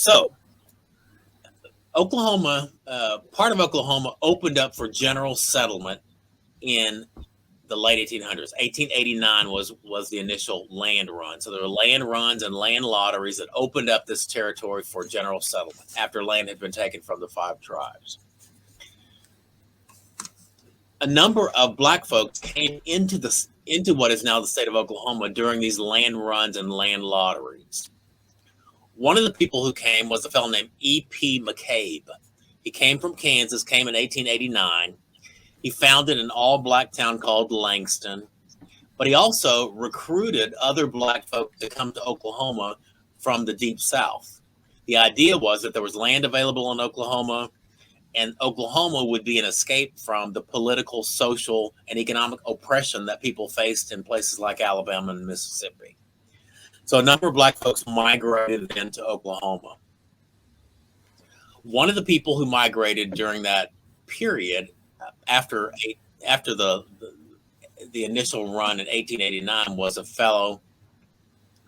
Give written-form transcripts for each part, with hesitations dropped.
So Oklahoma, part of Oklahoma opened up for general settlement in the late 1800s. 1889 was the initial land run. So there were land runs and land lotteries that opened up this territory for general settlement after land had been taken from the 5 tribes. A number of black folks came into what is now the state of Oklahoma during these land runs and land lotteries. One of the people who came was a fellow named E.P. McCabe. He came from Kansas, came in 1889. He founded an all-black town called Langston, but he also recruited other black folk to come to Oklahoma from the Deep South. The idea was that there was land available in Oklahoma, and Oklahoma would be an escape from the political, social, and economic oppression that people faced in places like Alabama and Mississippi. So a number of black folks migrated into Oklahoma. One of the people who migrated during that period, after the initial run in 1889, was a fellow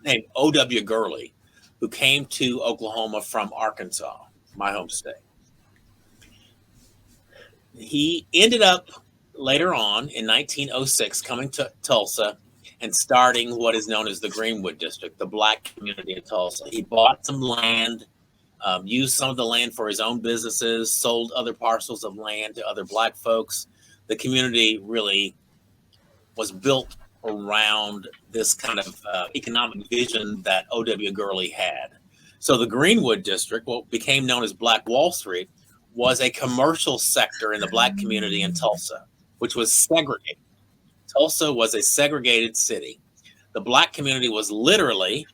named O.W. Gurley, who came to Oklahoma from Arkansas, my home state. He ended up later on in 1906 coming to Tulsa and starting what is known as the Greenwood District, the black community of Tulsa. He bought some land, used some of the land for his own businesses, sold other parcels of land to other black folks. The community really was built around this kind of economic vision that O.W. Gurley had. So the Greenwood District, what became known as Black Wall Street, was a commercial sector in the black community in Tulsa, which was segregated. Tulsa was a segregated city. The black community was literally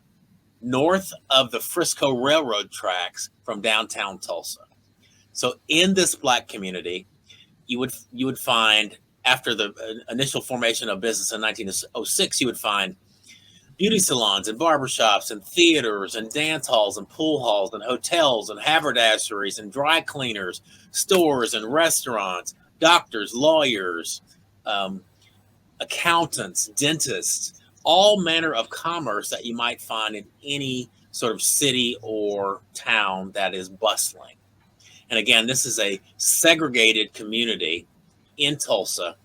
north of the Frisco Railroad tracks from downtown Tulsa. So in this black community, you would find, after the initial formation of business in 1906, you would find beauty salons and barbershops and theaters and dance halls and pool halls and hotels and haberdasheries and dry cleaners, stores and restaurants, doctors, lawyers, accountants, dentists, all manner of commerce that you might find in any sort of city or town that is bustling. And again, this is a segregated community in Tulsa,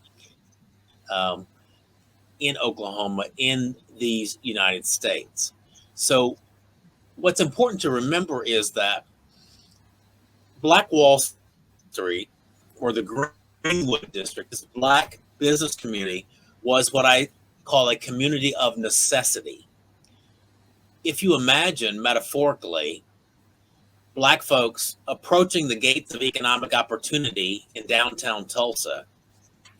in Oklahoma, in these United States. So what's important to remember is that Black Wall Street, or the Greenwood District, this black business community, was what I call a community of necessity. If you imagine, metaphorically, black folks approaching the gates of economic opportunity in downtown Tulsa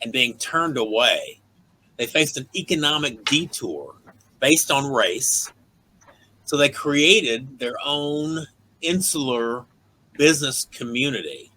and being turned away, they faced an economic detour based on race. So they created their own insular business community